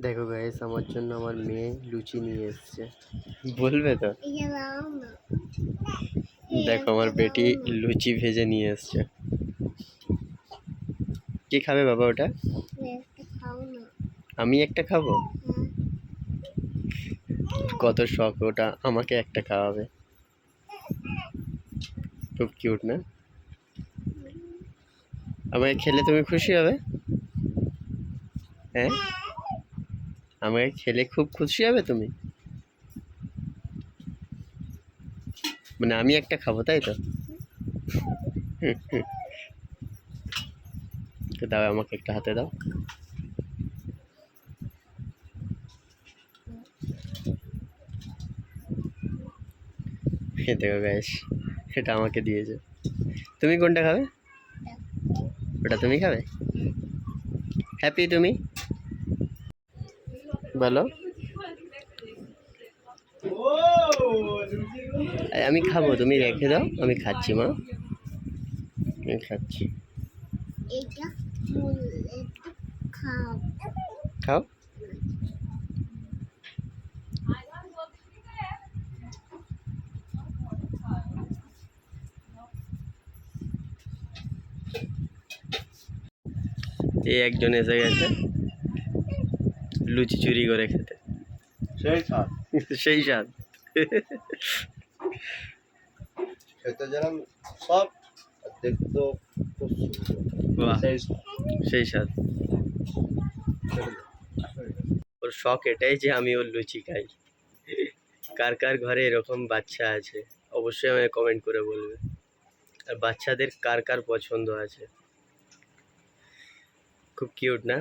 দেখো গাইস, আমার জন্য আমার মেয়ে লুচি নিয়ে এসছে। বলবে তো? দেখো আমার বেটি লুচি ভেজে নিয়ে এসছে। কি খাবে বাবা ওটা? আমি একটা খাবো? কত শখ, ওটা আমাকে একটা খাওয়াবে। খুব কিউট না? আমাকে খেলে তুমি খুশি হবে? হ্যাঁ, আমাকে খেলে খুব খুশি হবে তুমি? মানে আমি একটা খাবো, তাই তো? তো দাও, আমাকে একটা হাতে দাও। দেখো গাইস, এটা আমাকে দিয়েছে। তুমি কোনটা খাবে? ওটা তুমি খাবে? হ্যাপি তুমি? বলো। আমি খাবো, তুমি রেখে দাও, আমি খাচ্ছি মা, আমি খাচ্ছি। খাও। এই একজন এসে গেছে লুচি চুরি করে খেতে। সেই স্বাদ। সেই স্বাদ। খেতে যেরকম সব, দেখতো খুব বাহ, সেই স্বাদ। সেই স্বাদ। ওর শখ এটাই যে আমি ওর লুচি খাই। কার কার ঘরে এরকম বাচ্চা আছে অবশ্যই আমাকে কমেন্ট করে বলবে। আর বাচ্চাদের কার কার পছন্দ আছে। খুব কিউট না?